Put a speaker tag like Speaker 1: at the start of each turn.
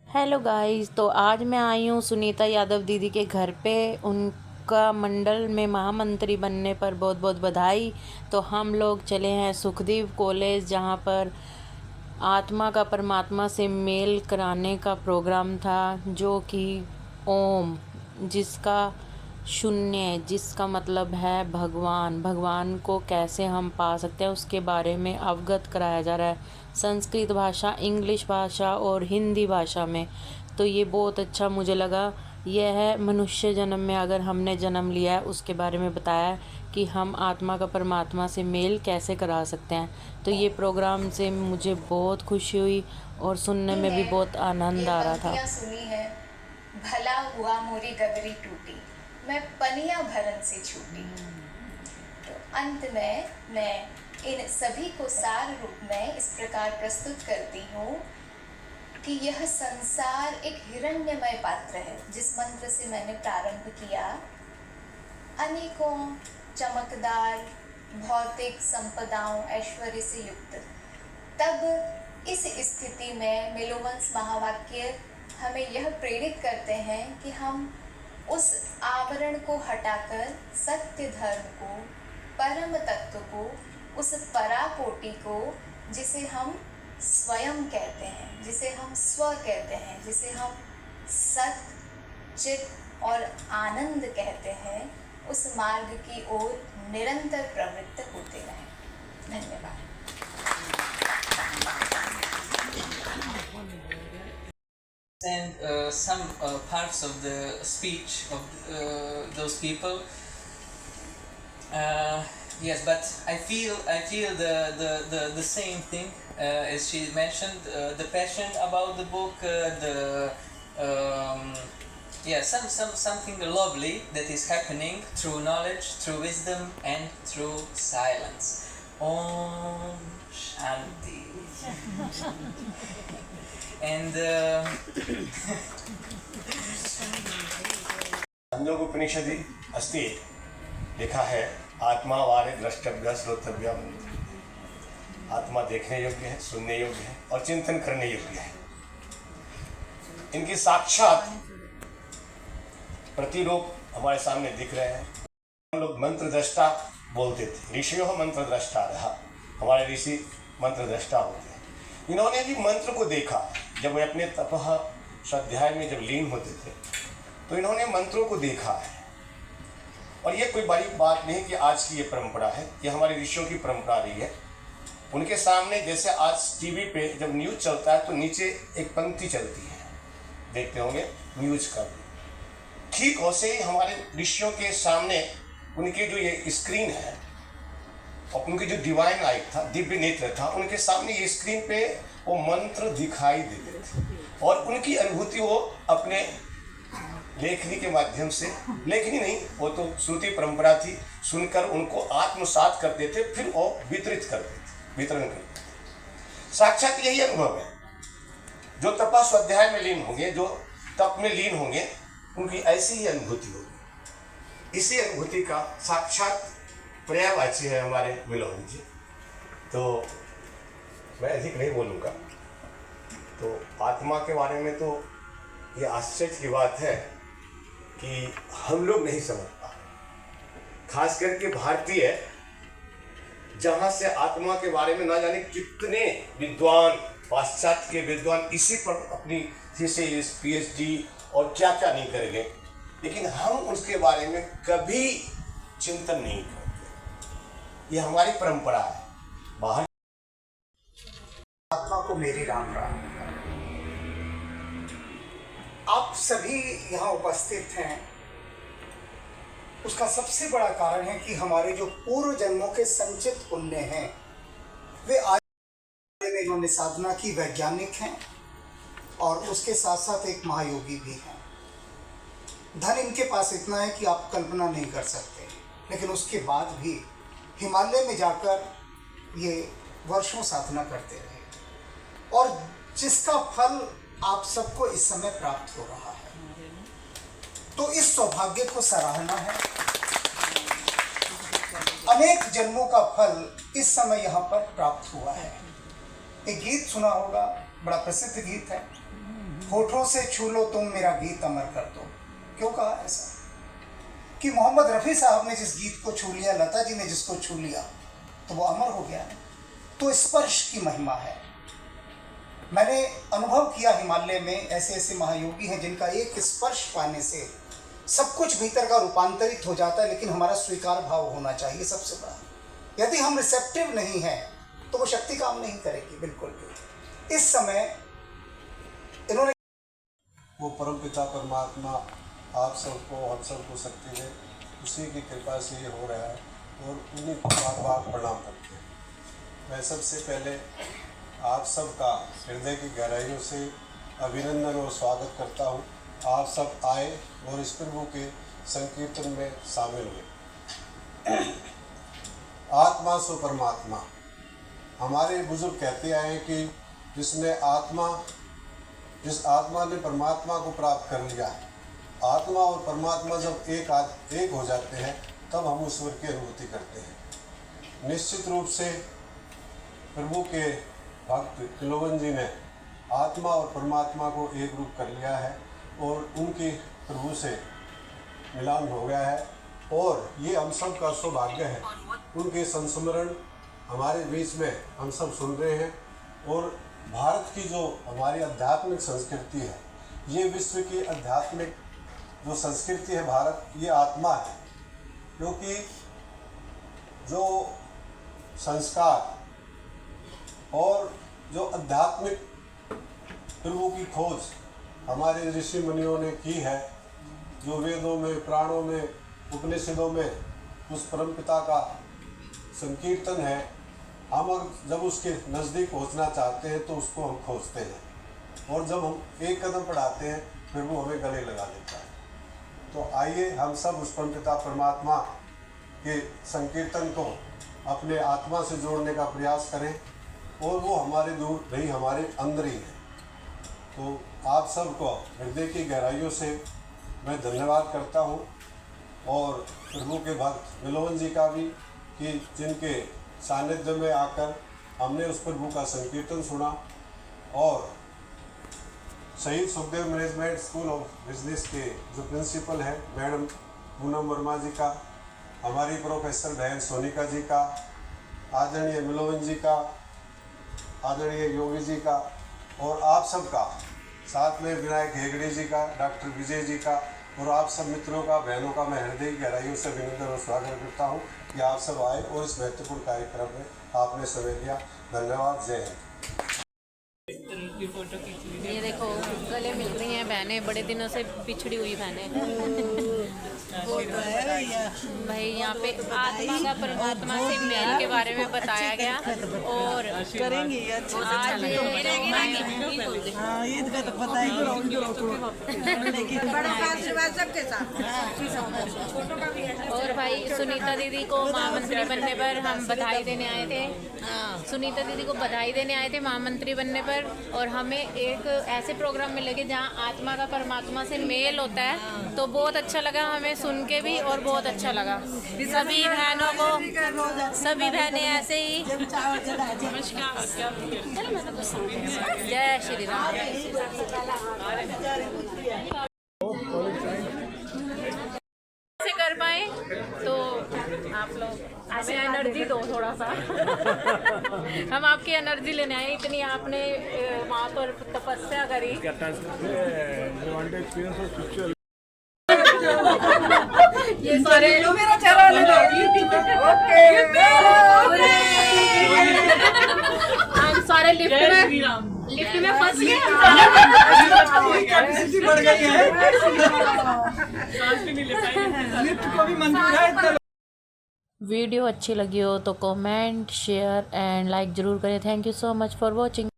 Speaker 1: Hello guys. तो आज मैं आई हूँ सुनीता यादव दीदी के घर पे। उनका मंडल में महामंत्री बनने पर बहुत बहुत बधाई। तो हम लोग चले हैं सुखदेव कॉलेज, जहाँ पर आत्मा का परमात्मा से मेल कराने का प्रोग्राम था, जो कि ओम, जिसका शून्य, जिसका मतलब है भगवान, भगवान को कैसे हम पा सकते हैं उसके बारे में अवगत कराया जा रहा है, संस्कृत भाषा, इंग्लिश भाषा और हिंदी भाषा में। तो ये बहुत अच्छा मुझे लगा। यह है मनुष्य जन्म में अगर हमने जन्म लिया है उसके बारे में बताया है कि हम आत्मा का परमात्मा से मेल कैसे करा सकते हैं। तो ये प्रोग्राम से मुझे बहुत खुशी हुई और सुनने में भी बहुत आनंद आ रहा था।
Speaker 2: सुनी है, भला हुआ मोरी गगरी टूटी, मैं पनिया भरन से छूटी। तो अंत में मैं इन सभी को सार रूप में इस प्रकार प्रस्तुत करती हूँ कि यह संसार एक हिरण्यमय पात्र है। जिस मंत्र से मैंने प्रारंभ किया, अनेकों चमकदार भौतिक संपदाओं ऐश्वर्य से युक्त, तब इस स्थिति में मेलोवंश महावाक्य हमें यह प्रेरित करते हैं कि हम उस आवरण को हटाकर सत्य धर्म को, परम तत्व को, उस पराकोटि को, जिसे हम स्वयं कहते हैं, जिसे हम स्व कहते हैं, जिसे हम सत, चित और आनंद कहते हैं, उस मार्ग की ओर निरंतर प्रवृत्त होते रहें। धन्यवाद।
Speaker 3: And some parts of the speech of those people. Yes, but I feel the same thing as she mentioned. The passion about the book, something lovely that is happening through knowledge, through wisdom, and through silence. Om Shanti. And
Speaker 4: छंदोग उपनिषदि अस्ति लिखा है, आत्मा वारे द्रष्टव्य श्रोतव्य मंत्र। आत्मा देखने योग्य है, सुनने योग्य है और चिंतन करने योग्य है। इनकी साक्षात प्रतिरूप हमारे सामने दिख रहे हैं। हम लोग मंत्र दृष्टा बोलते थे, ऋषियों मंत्र दृष्टा रहा, हमारे ऋषि मंत्र दृष्टा होते हैं। इन्होंने भी मंत्र को देखा। जब वे अपने तपः स्वाध्याय में जब लीन होते थे तो इन्होंने मंत्रों को देखा है। और ये कोई बड़ी बात नहीं कि आज की ये परंपरा है, ये हमारे ऋषियों की परंपरा रही है। उनके सामने जैसे आज टीवी पे जब न्यूज़ चलता है तो नीचे एक पंक्ति चलती है, देखते होंगे न्यूज़ का, ठीक वैसे ही हमारे ऋषियों के सामने उनके जो ये स्क्रीन है और उनकी जो डिवाइन आई था, दिव्य नेत्र था, उनके सामने ये स्क्रीन पे वो मंत्र दिखाई देते थे और उनकी अनुभूति वो अपने लेखनी के माध्यम से, लेखनी नहीं, वो तो श्रुति परंपरा थी, सुनकर उनको आत्मसात करते थे, फिर वो वितरित करते थे, वितरण करते थे। साक्षात यही अनुभव है। जो तपा स्वाध्याय में लीन होंगे, जो तप में लीन होंगे, उनकी ऐसी ही अनुभूति होगी। इसी अनुभूति का साक्षात पर्यायवाची है हमारे मिलोवन जी। तो मैं अधिक नहीं बोलूँगा। तो आत्मा के बारे में तो ये आश्चर्य की बात है कि हम लोग नहीं समझ पा रहे, खास करके भारतीय, जहाँ से आत्मा के बारे में ना जाने कितने विद्वान, पाश्चात्य के विद्वान इसी पर अपनी थीसिस, पीएचडी और क्या क्या नहीं करेंगे, लेकिन हम उसके बारे में कभी चिंतन नहीं करते। ये हमारी परंपरा है। बाहर
Speaker 5: आत्मा को मेरी राम राम। आप सभी यहाँ उपस्थित हैं, उसका सबसे बड़ा कारण है कि हमारे जो पूर्व जन्मों के संचित पुण्य हैं, वे आज में इन्होंने साधना की, वैज्ञानिक हैं और उसके साथ साथ एक महायोगी भी हैं। धन इनके पास इतना है कि आप कल्पना नहीं कर सकते, लेकिन उसके बाद भी हिमालय में जाकर ये वर्षों साधना करते रहे और जिसका फल आप सबको इस समय प्राप्त हो रहा है। तो इस सौभाग्य को सराहना है। अनेक जन्मों का फल इस समय यहाँ पर प्राप्त हुआ है। एक गीत सुना होगा, बड़ा प्रसिद्ध गीत है, होठों से छू लो तुम मेरा गीत अमर कर दो। क्यों कहा ऐसा? कि मोहम्मद रफ़ी साहब ने जिस गीत को छू लिया, लता जी ने जिसको छू लिया, तो वो अमर हो गया। तो स्पर्श की महिमा है। मैंने अनुभव किया हिमालय में ऐसे ऐसे महायोगी हैं जिनका एक स्पर्श पाने से सब कुछ भीतर का रूपांतरित हो जाता है, लेकिन हमारा स्वीकार भाव होना चाहिए सबसे बड़ा। यदि हम रिसेप्टिव नहीं हैं तो वो शक्ति काम नहीं करेगी बिल्कुल भी। इस समय इन्होंने
Speaker 6: वो परमपिता परमात्मा आप सबको हम सबको शक्ति दे, उसी की कृपा से ये हो रहा है और उन्हीं को बार बार प्रणाम करते हैं। मैं सबसे पहले आप सबका हृदय की गहराइयों से अभिनंदन और स्वागत करता हूँ। आप सब आए और इस प्रभु के संकीर्तन में शामिल हुए। आत्मा सो परमात्मा, हमारे बुजुर्ग कहते आए हैं कि जिस आत्मा ने परमात्मा को प्राप्त कर लिया है, आत्मा और परमात्मा जब एक हो जाते हैं तब हम ईश्वर की अनुभूति करते हैं। निश्चित रूप से प्रभु के भक्त तिलोवन जी ने आत्मा और परमात्मा को एक रूप कर लिया है और उनके प्रभु से मिलान हो गया है, और ये हम सब का सौभाग्य है। उनके संस्मरण हमारे बीच में हम सब सुन रहे हैं। और भारत की जो हमारी आध्यात्मिक संस्कृति है, ये विश्व की आध्यात्मिक जो संस्कृति है भारत, ये आत्मा है, क्योंकि जो संस्कार और जो आध्यात्मिक प्रभु की खोज हमारे ऋषि मुनियों ने की है, जो वेदों में, पुराणों में, उपनिषदों में उस परमपिता का संकीर्तन है, हम जब उसके नज़दीक पहुंचना चाहते हैं तो उसको हम खोजते हैं, और जब हम एक कदम बढ़ाते हैं फिर वो हमें गले लगा देता है। तो आइए हम सब उस परमपिता परमात्मा के संकीर्तन को अपने आत्मा से जोड़ने का प्रयास करें, और वो हमारे दूर नहीं, हमारे अंदर ही है। तो आप सबको हृदय की गहराइयों से मैं धन्यवाद करता हूँ, और प्रभु के भक्त तिलोवन जी का भी, कि जिनके सानिध्य में आकर हमने उस प्रभु का संकीर्तन सुना। और शहीद Sukhdev management school of business के जो प्रिंसिपल हैं मैडम पूनम वर्मा जी का, हमारी प्रोफेसर बहन सोनिका जी का, आदरणीय तिलोवन जी का, आदरणीय योगी जी का, और आप सबका, साथ में विनायक हेगड़े जी का, डॉक्टर विजय जी का, और आप सब मित्रों का, बहनों का मैं हृदय की गहराइयों से अभिनंदन और स्वागत करता हूँ कि आप सब आए और इस महत्वपूर्ण कार्यक्रम में आपने समय दिया। धन्यवाद। जय हिंद।
Speaker 1: ये देखो गले मिल रही हैं बहनें, बड़े दिनों से पिछड़ी हुई बहनें। भाई यहाँ पे आत्मा का परमात्मा से मेल के बारे में बताया गया, और
Speaker 7: करेंगे
Speaker 1: आज
Speaker 7: ईद का तो पता ही लेकिन बड़ा आशीर्वाद सबके साथ।
Speaker 1: और भाई सुनीता दीदी को महामंत्री बनने पर हम बधाई देने आए थे। सुनीता दीदी को बधाई देने आए थे महामंत्री बनने पर, और हमें एक ऐसे प्रोग्राम में लेके जहाँ आत्मा का परमात्मा से मेल होता है, तो बहुत अच्छा लगा हमें सुन के भी, और बहुत अच्छा लगा सभी बहनों को, सभी बहनें ऐसे ही। जय श्री राम। ऐसे कर पाए तो आप लोग ऐसे एनर्जी दो थोड़ा सा। हम आपकी एनर्जी लेने आए, इतनी आपने वहाँ पर तपस्या करी। ये सारे मेरा चेहरा हम सारे लिफ्ट में फंस गए।
Speaker 7: बढ़ गई है, लिफ्ट को भी मंजूर है।
Speaker 1: वीडियो अच्छी लगी हो तो कमेंट, शेयर एंड लाइक ज़रूर करें। Thank you so much for watching.